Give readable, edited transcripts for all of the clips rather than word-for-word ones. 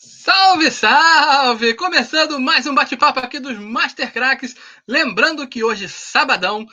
Salve, salve! Começando mais um bate-papo aqui dos Master Cracks. Lembrando que hoje, sabadão,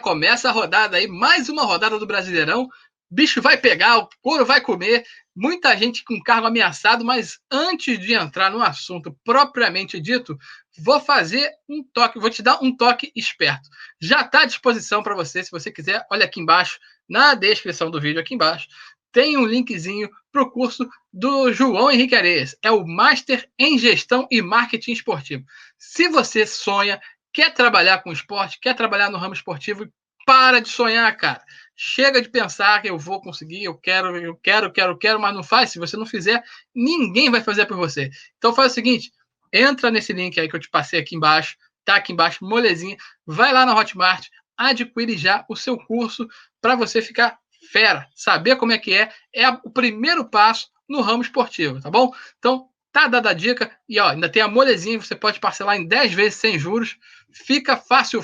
começa a rodada aí, mais uma rodada do Brasileirão. Bicho vai pegar, o couro vai comer, muita gente com cargo ameaçado, mas antes de entrar no assunto propriamente dito, vou te dar um toque esperto. Já está à disposição para você, se você quiser, olha aqui embaixo, na descrição do vídeo aqui embaixo, tem um linkzinho para o curso do João Henrique Areias. É o Master em Gestão e Marketing Esportivo. Se você sonha, quer trabalhar com esporte, quer trabalhar no ramo esportivo, para de sonhar, cara. Chega de pensar que eu vou conseguir, eu quero, mas não faz. Se você não fizer, ninguém vai fazer por você. Então faz o seguinte, entra nesse link aí que eu te passei aqui embaixo, tá aqui embaixo, molezinha, vai lá na Hotmart, adquire já o seu curso para você ficar fera, saber como é que é o primeiro passo no ramo esportivo, tá bom? Então, tá dada a dica. E ó, ainda tem a molezinha, você pode parcelar em 10 vezes sem juros. Fica fácil,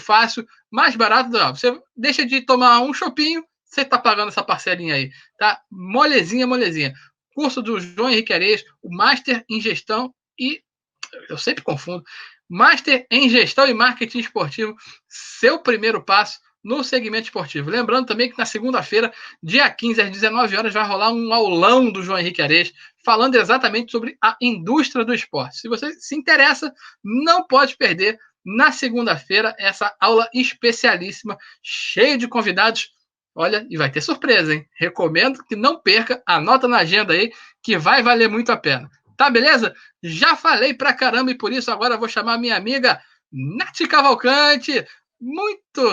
mais barato. Ó, você deixa de tomar um chopinho, você tá pagando essa parcelinha aí, tá? Molezinha. Curso do João Henrique Areias, o Master em Gestão e... Eu sempre confundo. Master em Gestão e Marketing Esportivo, seu primeiro passo no segmento esportivo. Lembrando também que na segunda-feira, dia 15, às 19 horas, vai rolar um aulão do João Henrique Areias, falando exatamente sobre a indústria do esporte. Se você se interessa, não pode perder na segunda-feira essa aula especialíssima, cheia de convidados. Olha, e vai ter surpresa, hein? Recomendo que não perca, anota na agenda aí, que vai valer muito a pena. Tá, beleza? Já falei pra caramba e por isso agora vou chamar minha amiga Nath Cavalcante.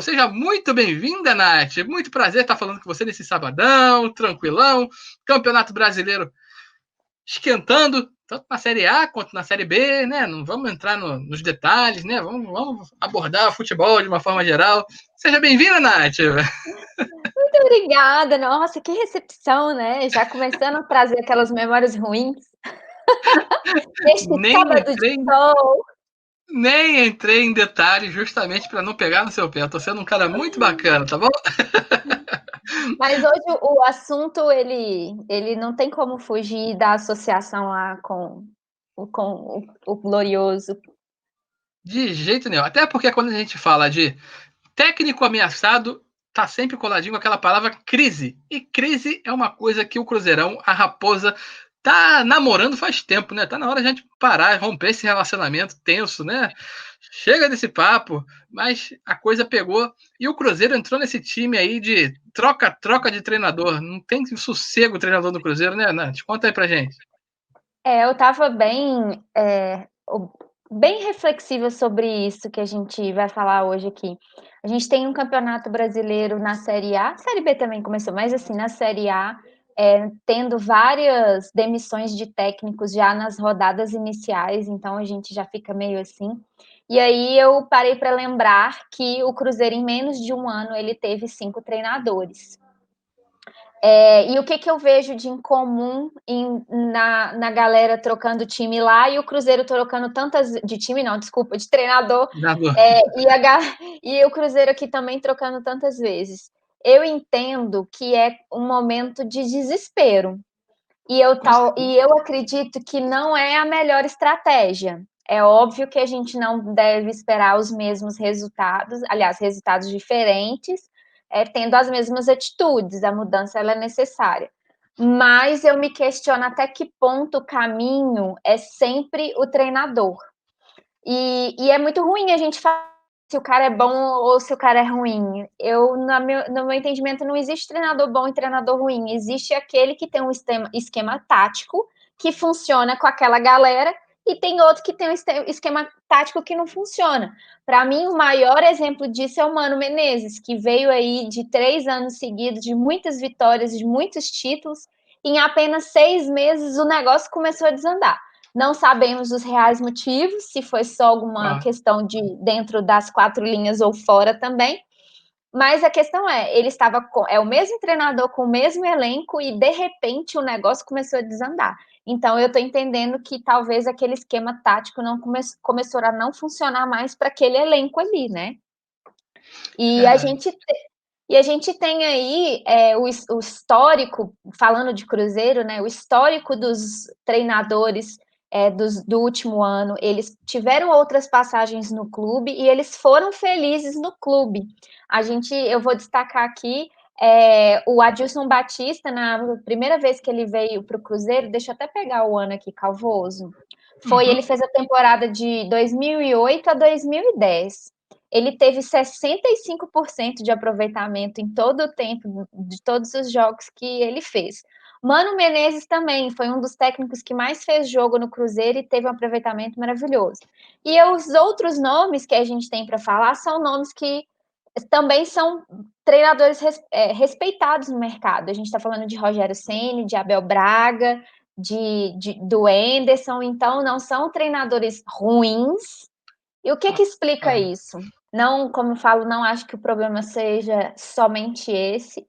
Seja muito bem-vinda, Nath. Muito prazer estar falando com você nesse sabadão, tranquilão. Campeonato Brasileiro esquentando, tanto na Série A quanto na Série B, né? Não vamos entrar nos detalhes, né? Vamos abordar o futebol de uma forma geral. Seja bem-vinda, Nath. Muito obrigada, nossa, que recepção, né? Já começando a trazer aquelas memórias ruins. Este Nem sábado de entrei sol. Nem entrei em detalhes justamente para não pegar no seu pé. Eu tô sendo um cara muito bacana, tá bom? Mas hoje o assunto, ele não tem como fugir da associação lá com o glorioso. De jeito nenhum. Até porque quando a gente fala de técnico ameaçado, tá sempre coladinho com aquela palavra crise. E crise é uma coisa que o Cruzeirão, a Raposa, tá namorando faz tempo, né? Tá na hora de a gente parar, romper esse relacionamento tenso, né? Chega desse papo, mas a coisa pegou e o Cruzeiro entrou nesse time aí de troca de treinador. Não tem sossego o treinador do Cruzeiro, né, Nath? Conta aí pra gente. Eu estava bem reflexiva sobre isso que a gente vai falar hoje aqui. A gente tem um campeonato brasileiro na Série A, a Série B também começou, mas assim, na Série A, tendo várias demissões de técnicos já nas rodadas iniciais, então a gente já fica meio assim. E aí eu parei para lembrar que o Cruzeiro, em menos de um ano, ele teve 5 treinadores. E o que eu vejo de incomum na galera trocando time lá e o Cruzeiro trocando tantas. De time, não, desculpa, de treinador. Treinador. E o Cruzeiro aqui também trocando tantas vezes. Eu entendo que é um momento de desespero. E eu acredito que não é a melhor estratégia. É óbvio que a gente não deve esperar os mesmos resultados, aliás, resultados diferentes, tendo as mesmas atitudes. A mudança ela é necessária. Mas eu me questiono até que ponto o caminho é sempre o treinador. E é muito ruim a gente falar se o cara é bom ou se o cara é ruim. No meu entendimento, não existe treinador bom e treinador ruim. Existe aquele que tem um esquema tático que funciona com aquela galera e tem outro que tem um esquema tático que não funciona. Para mim, o maior exemplo disso é o Mano Menezes, que veio aí de 3 anos seguidos, de muitas vitórias, de muitos títulos. Em apenas 6 meses, o negócio começou a desandar. Não sabemos os reais motivos, se foi só alguma Ah, questão de dentro das 4 linhas ou fora também. Mas a questão ele estava é o mesmo treinador com o mesmo elenco e de repente o negócio começou a desandar. Então eu estou entendendo que talvez aquele esquema tático não começou a não funcionar mais para aquele elenco ali, né? é E a verdade. gente e a gente tem aí o histórico, falando de Cruzeiro, né? O histórico dos treinadores do último ano, eles tiveram outras passagens no clube e eles foram felizes no clube. Eu vou destacar aqui o Adilson Batista, na primeira vez que ele veio para o Cruzeiro, deixa eu até pegar o ano aqui, Calvoso, ele fez a temporada de 2008 a 2010. Ele teve 65% de aproveitamento em todo o tempo, de todos os jogos que ele fez. Mano Menezes também foi um dos técnicos que mais fez jogo no Cruzeiro e teve um aproveitamento maravilhoso. E os outros nomes que a gente tem para falar são nomes que também são treinadores respeitados no mercado. A gente está falando de Rogério Ceni, de Abel Braga, do Enderson, então não são treinadores ruins. E o que explica isso? Não, como eu falo, não acho que o problema seja somente esse,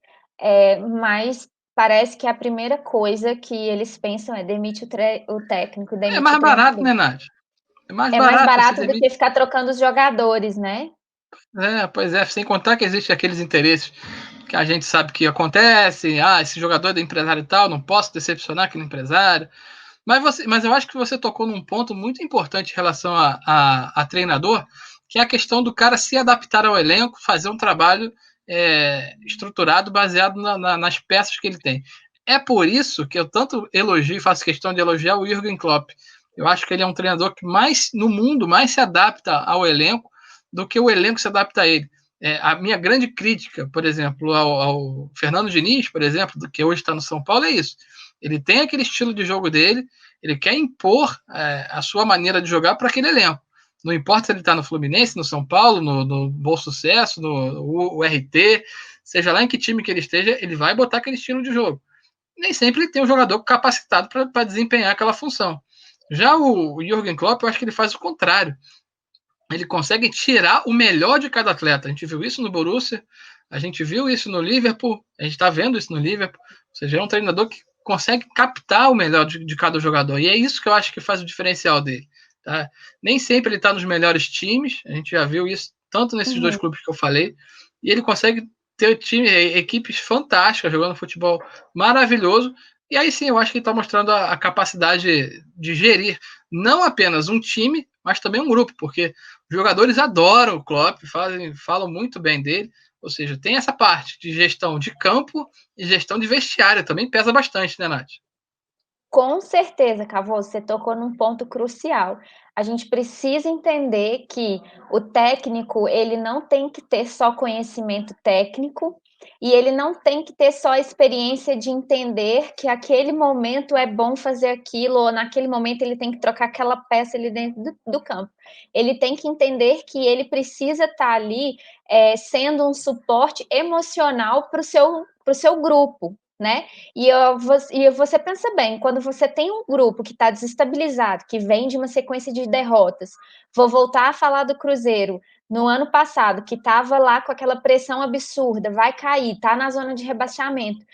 mas parece que a primeira coisa que eles pensam é demite o técnico, demite é mais o barato, treinador. né, Nath? É mais mais barato você barato do que demitir. ficar trocando os jogadores, né? Pois é, sem contar que existem aqueles interesses que a gente sabe que acontecem. Esse jogador é do empresário e tal, não posso decepcionar aquele empresário. Mas eu acho que você tocou num ponto muito importante em relação a treinador, que é a questão do cara se adaptar ao elenco, fazer um trabalho estruturado, baseado nas peças que ele tem. É por isso que eu tanto elogio e faço questão de elogiar o Jürgen Klopp. Eu acho que ele é um treinador que mais no mundo mais se adapta ao elenco do que o elenco se adapta a ele. A minha grande crítica, por exemplo, ao Fernando Diniz, por exemplo, que hoje está no São Paulo, é isso. Ele tem aquele estilo de jogo dele, ele quer impor a sua maneira de jogar para aquele elenco. Não importa se ele está no Fluminense, no São Paulo, no Bom Sucesso, no URT, seja lá em que time que ele esteja, ele vai botar aquele estilo de jogo. Nem sempre ele tem um jogador capacitado para desempenhar aquela função. Já o Jürgen Klopp, eu acho que ele faz o contrário. Ele consegue tirar o melhor de cada atleta. A gente viu isso no Borussia, a gente viu isso no Liverpool, a gente está vendo isso no Liverpool. Ou seja, é um treinador que consegue captar o melhor de cada jogador. E é isso que eu acho que faz o diferencial dele. Tá? Nem sempre ele está nos melhores times, a gente já viu isso tanto nesses dois clubes que eu falei, e ele consegue ter equipes fantásticas, jogando futebol maravilhoso. E aí sim, eu acho que ele está mostrando a capacidade de gerir não apenas um time, mas também um grupo, porque os jogadores adoram o Klopp, falam muito bem dele. Ou seja, tem essa parte de gestão de campo e gestão de vestiário, também pesa bastante, né, Nath? Com certeza, Cavô, você tocou num ponto crucial. A gente precisa entender que o técnico, ele não tem que ter só conhecimento técnico e ele não tem que ter só a experiência de entender que aquele momento é bom fazer aquilo ou naquele momento ele tem que trocar aquela peça ali dentro do campo. Ele tem que entender que ele precisa estar ali sendo um suporte emocional para o seu grupo, né? E você pensa bem, quando você tem um grupo que está desestabilizado, que vem de uma sequência de derrotas, vou voltar a falar do Cruzeiro, no ano passado, que estava lá com aquela pressão absurda, vai cair, está na zona de rebaixamento.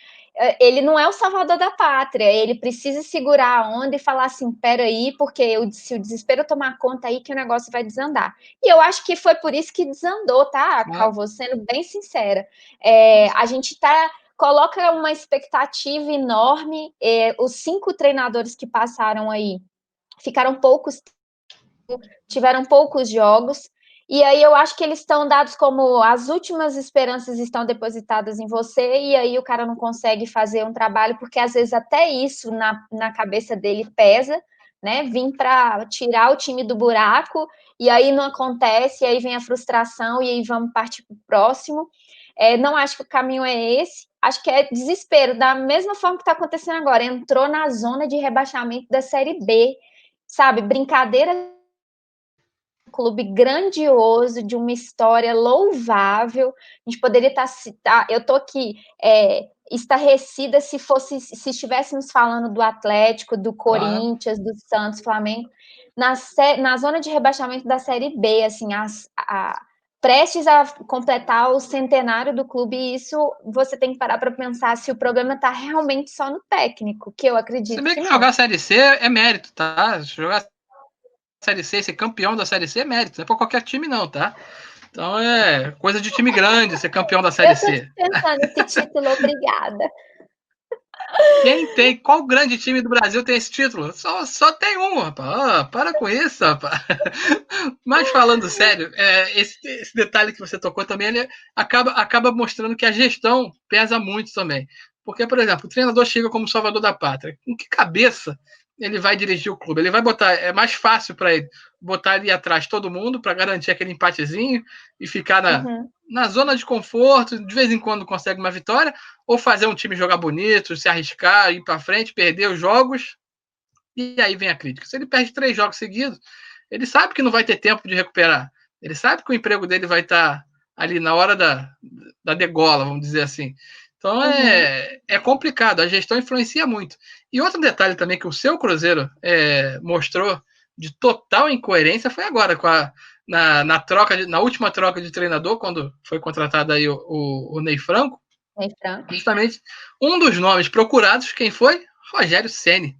Ele não é o salvador da pátria, ele precisa segurar a onda e falar assim, peraí, porque se o desespero tomar conta aí que o negócio vai desandar. E eu acho que foi por isso que desandou, tá, Calvo? Sendo bem sincera. A gente coloca uma expectativa enorme. Os 5 treinadores que passaram aí tiveram poucos jogos. E aí eu acho que eles estão dados como as últimas esperanças estão depositadas em você, e aí o cara não consegue fazer um trabalho, porque às vezes até isso na cabeça dele pesa, né? Vim para tirar o time do buraco, e aí não acontece, e aí vem a frustração, e aí vamos partir para o próximo. Não acho que o caminho é esse. Acho que é desespero, da mesma forma que está acontecendo agora. Entrou na zona de rebaixamento da Série B, sabe? Brincadeira, clube grandioso, de uma história louvável. A gente poderia estar. Eu estou aqui estarrecida se estivéssemos falando do Atlético, do Corinthians, do Santos, Flamengo, na zona de rebaixamento da Série B, assim, prestes a completar o centenário do clube, e isso você tem que parar para pensar se o problema está realmente só no técnico, que eu acredito que não. Jogar a Série C é mérito, tá? Jogar Série C, ser campeão da Série C é mérito, não é para qualquer time não, tá? Então é coisa de time grande ser campeão da Série C. Eu tô pensando nesse título, obrigada. Qual grande time do Brasil tem esse título? Só tem um, rapaz. Para com isso, rapaz. Mas falando sério, esse detalhe que você tocou também, ele acaba mostrando que a gestão pesa muito também. Porque, por exemplo, o treinador chega como salvador da pátria. Com que cabeça ele vai dirigir o clube? Ele vai botar, é mais fácil para ele botar ali atrás todo mundo para garantir aquele empatezinho e ficar na zona de conforto, de vez em quando consegue uma vitória, ou fazer um time jogar bonito, se arriscar, ir para frente, perder os jogos, e aí vem a crítica. Se ele perde 3 jogos seguidos, ele sabe que não vai ter tempo de recuperar. Ele sabe que o emprego dele vai estar ali na hora da degola, vamos dizer assim. Então é complicado, a gestão influencia muito. E outro detalhe também que o seu Cruzeiro mostrou de total incoerência foi agora, na última troca de treinador, quando foi contratado aí o Ney Franco. Ney Franco. Justamente um dos nomes procurados, quem foi? Rogério Ceni.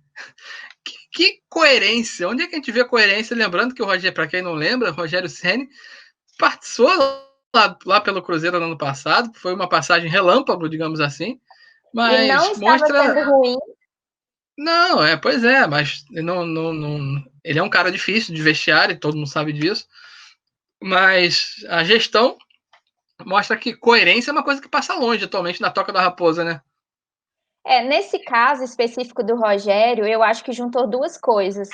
Que coerência! Onde é que a gente vê coerência? Lembrando que o Rogério, para quem não lembra, o Rogério Ceni participou lá pelo Cruzeiro no ano passado, foi uma passagem relâmpago, digamos assim, mas e não estava sendo ruim. Não, pois é, mas ele é um cara difícil de vestiário, todo mundo sabe disso, mas a gestão mostra que coerência é uma coisa que passa longe atualmente na Toca da Raposa, né? Nesse caso específico do Rogério, eu acho que juntou duas coisas.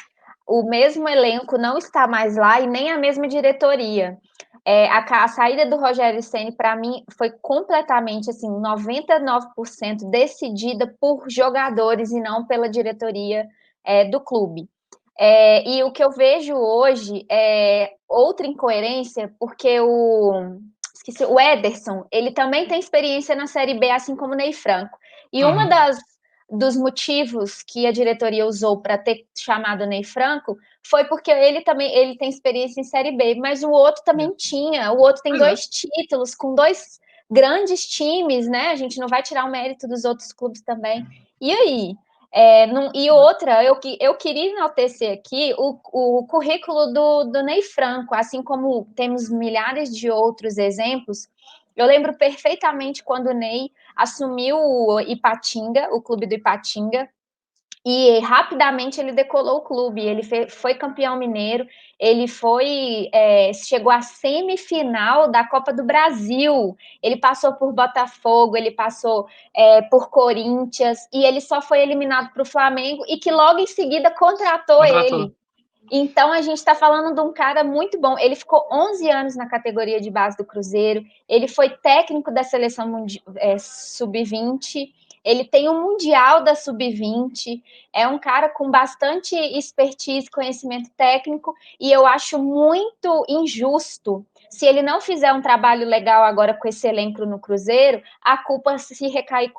O mesmo elenco não está mais lá e nem a mesma diretoria. A saída do Rogério Ceni para mim foi completamente assim 99% decidida por jogadores e não pela diretoria do clube. E o que eu vejo hoje é outra incoerência, porque o Ederson, ele também tem experiência na Série B, assim como o Ney Franco. E uma dos motivos que a diretoria usou para ter chamado o Ney Franco foi porque ele tem experiência em Série B, mas o outro também tinha. O outro tem 2 títulos com 2 grandes times, né? A gente não vai tirar o mérito dos outros clubes também. E aí? E outra, eu queria enaltecer aqui o currículo do Ney Franco, assim como temos milhares de outros exemplos. Eu lembro perfeitamente quando o Ney assumiu o Ipatinga, o clube do Ipatinga, e rapidamente ele decolou o clube. Ele foi campeão mineiro, ele chegou à semifinal da Copa do Brasil. Ele passou por Botafogo, ele passou por Corinthians, e ele só foi eliminado para o Flamengo, e que logo em seguida contratou ele. Então, a gente está falando de um cara muito bom. Ele ficou 11 anos na categoria de base do Cruzeiro, ele foi técnico da seleção sub-20, ele tem um Mundial da sub-20, é um cara com bastante expertise, conhecimento técnico, e eu acho muito injusto se ele não fizer um trabalho legal agora com esse elenco no Cruzeiro, a culpa se recair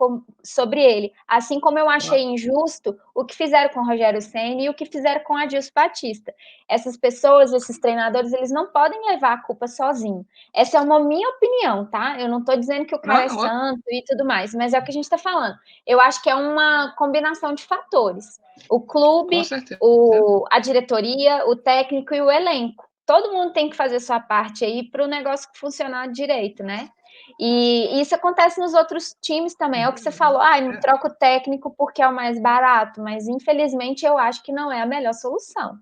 sobre ele. Assim como eu achei injusto o que fizeram com o Rogério Ceni e o que fizeram com o Adilson Batista. Essas pessoas, esses treinadores, eles não podem levar a culpa sozinho. Essa é uma minha opinião, tá? Eu não estou dizendo que o cara é santo e tudo mais, mas é o que a gente está falando. Eu acho que é uma combinação de fatores. O clube, a diretoria, o técnico e o elenco. Todo mundo tem que fazer sua parte aí para o negócio funcionar direito, né? E isso acontece nos outros times também. É o que você falou, não troca o técnico porque é o mais barato, mas infelizmente eu acho que não é a melhor solução.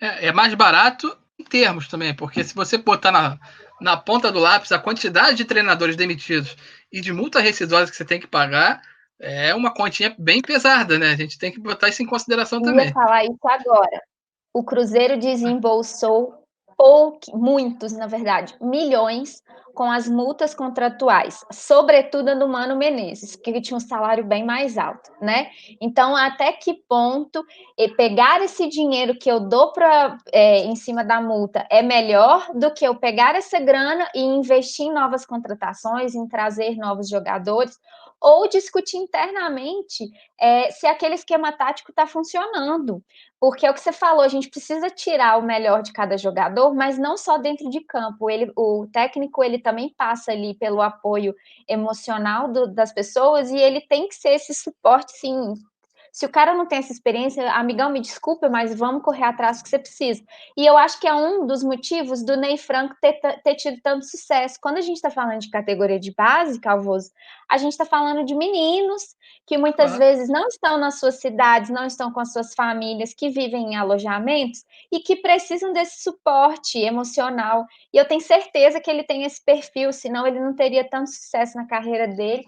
É mais barato em termos também, porque se você botar na ponta do lápis a quantidade de treinadores demitidos e de multa rescisória que você tem que pagar, é uma continha bem pesada, né? A gente tem que botar isso em consideração também. Eu ia falar isso agora. O Cruzeiro desembolsou muitos, na verdade, milhões com as multas contratuais, sobretudo a do Mano Menezes, que tinha um salário bem mais alto, né? Então, até que ponto pegar esse dinheiro que eu dou em cima da multa é melhor do que eu pegar essa grana e investir em novas contratações, em trazer novos jogadores, ou discutir internamente se aquele esquema tático está funcionando. Porque é o que você falou, a gente precisa tirar o melhor de cada jogador, mas não só dentro de campo. O técnico ele também passa ali pelo apoio emocional das pessoas e ele tem que ser esse suporte, sim, Se o cara não tem essa experiência, amigão, me desculpa, mas vamos correr atrás que você precisa. E eu acho que é um dos motivos do Ney Franco ter tido tanto sucesso. Quando a gente está falando de categoria de base, Calvoso, a gente está falando de meninos que muitas vezes não estão nas suas cidades, não estão com as suas famílias, que vivem em alojamentos e que precisam desse suporte emocional. E eu tenho certeza que ele tem esse perfil, senão ele não teria tanto sucesso na carreira dele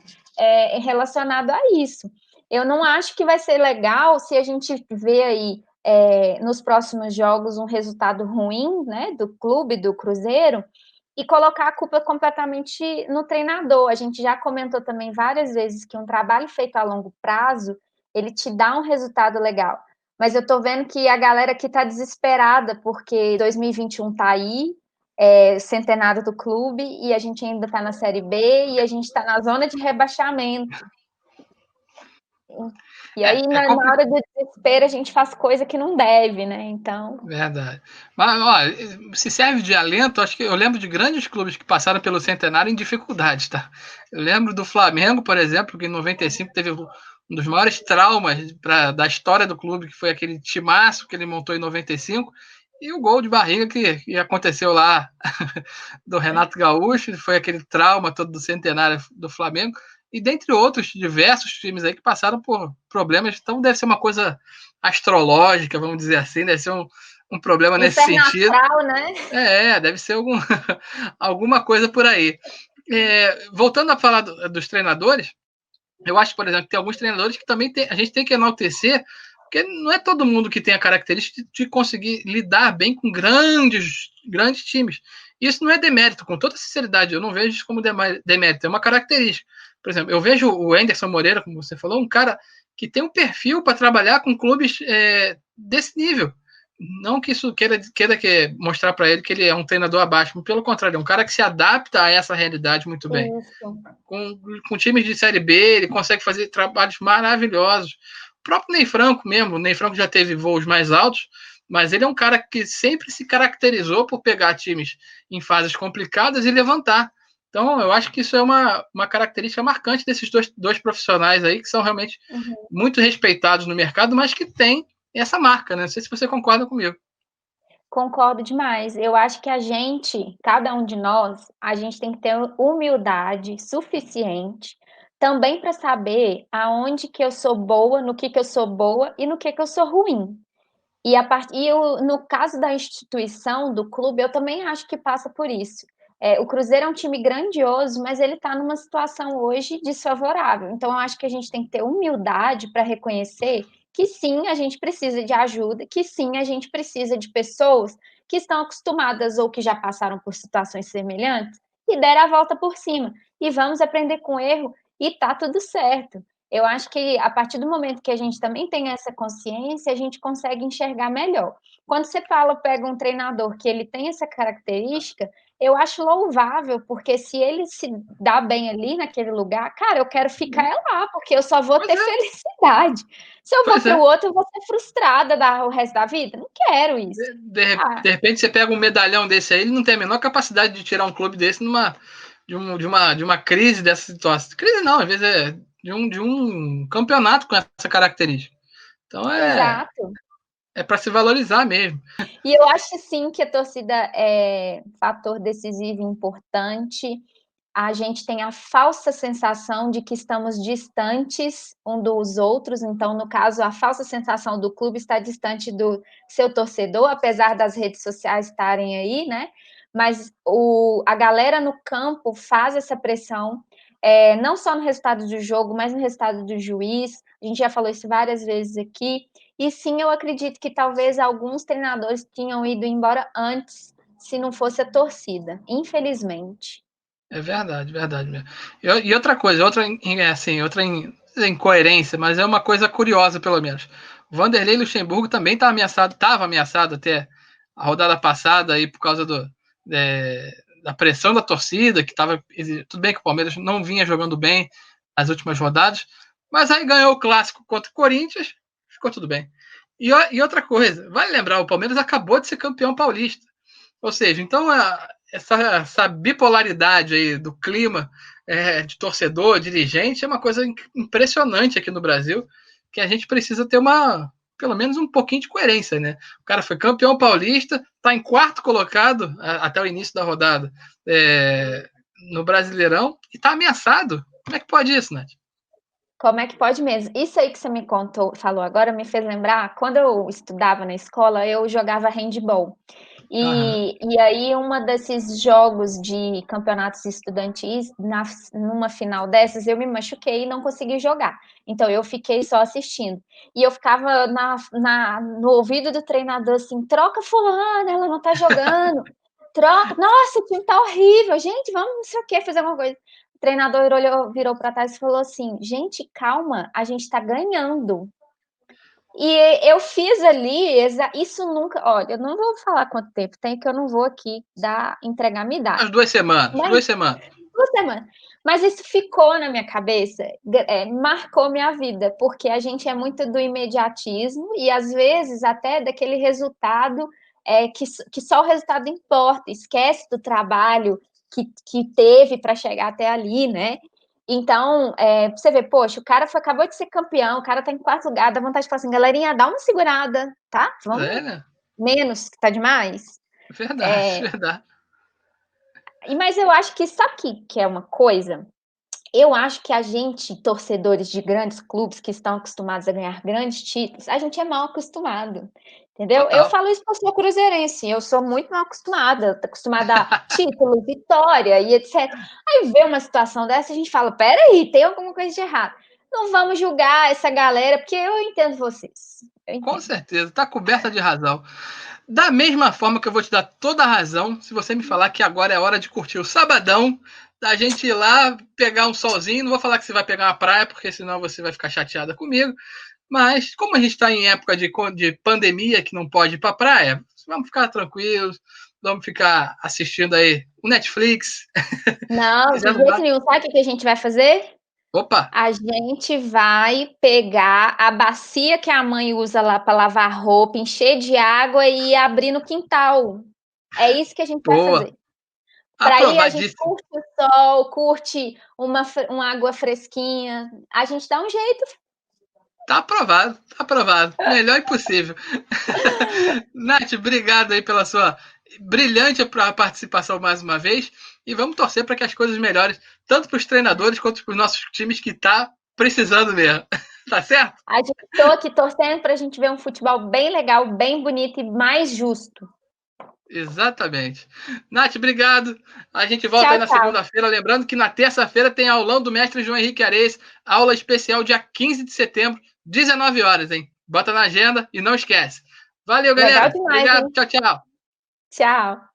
relacionado a isso. Eu não acho que vai ser legal se a gente vê aí nos próximos jogos um resultado ruim, né, do clube, do Cruzeiro, e colocar a culpa completamente no treinador. A gente já comentou também várias vezes que um trabalho feito a longo prazo, ele te dá um resultado legal. Mas eu tô vendo que a galera aqui tá desesperada, porque 2021 tá aí, centenário do clube, e a gente ainda tá na Série B, e a gente tá na zona de rebaixamento. E aí, na hora do desespero, a gente faz coisa que não deve, né? Então. Verdade. Mas, ó, se serve de alento, acho que eu lembro de grandes clubes que passaram pelo centenário em dificuldades, tá? Eu lembro do Flamengo, por exemplo, que em 95 teve um dos maiores traumas da história do clube, que foi aquele timaço que ele montou em 95, e o gol de barriga que aconteceu lá do Renato Gaúcho, foi aquele trauma todo do centenário do Flamengo, e dentre outros diversos times aí que passaram por problemas. Então deve ser uma coisa astrológica, vamos dizer assim, deve ser um problema nesse sentido. Astral, né? Deve ser alguma coisa por aí. Voltando a falar dos treinadores, eu acho, por exemplo, que tem alguns treinadores que também a gente tem que enaltecer, porque não é todo mundo que tem a característica de conseguir lidar bem com grandes times. Isso não é demérito, com toda sinceridade, eu não vejo isso como demérito, é uma característica. Por exemplo, eu vejo o Anderson Moreira, como você falou, um cara que tem um perfil para trabalhar com clubes desse nível. Não que isso queira mostrar para ele que ele é um treinador abaixo, mas pelo contrário, é um cara que se adapta a essa realidade muito bem. Com times de Série B, ele consegue fazer trabalhos maravilhosos. O próprio Ney Franco mesmo, o Ney Franco já teve voos mais altos, mas ele é um cara que sempre se caracterizou por pegar times em fases complicadas e levantar. Então, eu acho que isso é uma característica marcante desses dois profissionais aí, que são realmente muito respeitados no mercado, mas que têm essa marca, né? Não sei se você concorda comigo. Concordo demais. Eu acho que a gente, cada um de nós, a gente tem que ter humildade suficiente também para saber aonde que eu sou boa, no que eu sou boa e no que eu sou ruim. No caso da instituição, do clube, eu também acho que passa por isso. O Cruzeiro é um time grandioso, mas ele está numa situação hoje desfavorável. Então, eu acho que a gente tem que ter humildade para reconhecer que sim, a gente precisa de ajuda, que sim, a gente precisa de pessoas que estão acostumadas ou que já passaram por situações semelhantes e deram a volta por cima. E vamos aprender com o erro e tá tudo certo. Eu acho que a partir do momento que a gente também tem essa consciência, a gente consegue enxergar melhor. Quando você pega um treinador que ele tem essa característica, eu acho louvável, porque se ele se dá bem ali naquele lugar, cara, eu quero ficar lá, porque eu só vou ter felicidade. Se eu vou para o outro, eu vou ser frustrada o resto da vida. Não quero isso. De repente, você pega um medalhão desse aí, ele não tem a menor capacidade de tirar um clube desse de uma crise dessa situação. Crise não, às vezes é de um campeonato com essa característica. Então Exato. É para se valorizar mesmo. E eu acho sim que a torcida é fator decisivo e importante. A gente tem a falsa sensação de que estamos distantes um dos outros, então, no caso, a falsa sensação do clube está distante do seu torcedor, apesar das redes sociais estarem aí, né? Mas a galera no campo faz essa pressão, não só no resultado do jogo, mas no resultado do juiz. A gente já falou isso várias vezes aqui. E sim, eu acredito que talvez alguns treinadores tinham ido embora antes, se não fosse a torcida, infelizmente. É verdade, verdade mesmo. E outra coisa, outra incoerência, mas é uma coisa curiosa, pelo menos. Vanderlei Luxemburgo também estava ameaçado até a rodada passada aí por causa da pressão da torcida, que estava. Tudo bem que o Palmeiras não vinha jogando bem nas últimas rodadas, mas aí ganhou o clássico contra o Corinthians, ficou tudo bem. E outra coisa, vale lembrar, o Palmeiras acabou de ser campeão paulista. Ou seja, então essa bipolaridade aí do clima de torcedor, dirigente, é uma coisa impressionante aqui no Brasil. que a gente precisa ter pelo menos um pouquinho de coerência, né? O cara foi campeão paulista, está em quarto colocado até o início da rodada no Brasileirão e está ameaçado. Como é que pode isso, Nath? Como é que pode mesmo? Isso aí que você me falou agora, me fez lembrar, quando eu estudava na escola, eu jogava handball. E aí, uma desses jogos de campeonatos estudantis, numa final dessas, eu me machuquei e não consegui jogar. Então, eu fiquei só assistindo. E eu ficava no ouvido do treinador assim: troca fulana, ela não tá jogando. Troca, nossa, o time tá horrível, gente, vamos não sei o que, fazer alguma coisa. O treinador virou para trás e falou assim: gente, calma, a gente tá ganhando. E eu fiz ali, isso nunca. Olha, eu não vou falar quanto tempo tem, que eu não vou aqui entregar minha idade. Umas 2 semanas. Mas, 2 semanas. 2 semanas. Mas isso ficou na minha cabeça, marcou minha vida, porque a gente é muito do imediatismo e às vezes até daquele resultado que só o resultado importa, esquece do trabalho que teve para chegar até ali, né? Então, você vê, poxa, o cara acabou de ser campeão, o cara tá em quarto lugar, dá vontade de falar assim, galerinha, dá uma segurada, tá? Vamos Né? menos, que tá demais. Verdade, verdade. Mas eu acho que, sabe que é uma coisa? Eu acho que a gente, torcedores de grandes clubes que estão acostumados a ganhar grandes títulos, a gente é mal acostumado, entendeu? Eu Total. falo isso porque eu sou cruzeirense, eu sou muito mal acostumada a título, vitória e etc. Aí vê uma situação dessa, a gente fala, peraí, tem alguma coisa de errado. Não vamos julgar essa galera, porque eu entendo vocês. Com certeza, está coberta de razão. Da mesma forma que eu vou te dar toda a razão se você me falar que agora é hora de curtir o sabadão, da gente ir lá pegar um solzinho. Não vou falar que você vai pegar uma praia, porque senão você vai ficar chateada comigo. Mas como a gente está em época de pandemia que não pode ir para praia, vamos ficar tranquilos, vamos ficar assistindo aí o Netflix. Não, de jeito nenhum. Sabe o que a gente vai fazer? Opa! A gente vai pegar a bacia que a mãe usa lá para lavar roupa, encher de água e abrir no quintal. É isso que a gente vai Boa! fazer. Para aí a gente Aprovadíssimo. curte o sol, curte uma água fresquinha. A gente dá um jeito. Tá aprovado, tá aprovado. Melhor impossível. Nath, obrigado aí pela sua brilhante participação mais uma vez. E vamos torcer para que as coisas melhorem, tanto para os treinadores quanto para os nossos times que tá precisando mesmo. Tá certo? A gente tô aqui torcendo para a gente ver um futebol bem legal, bem bonito e mais justo. Exatamente. Nath, obrigado. A gente volta Tchau, aí na tchau. segunda-feira. Lembrando que na terça-feira tem aulão do mestre João Henrique Areis, aula especial dia 15 de setembro, 19 horas, hein? Bota na agenda e não esquece. Valeu, Legal galera. demais, Obrigado. hein? Tchau, tchau. Tchau.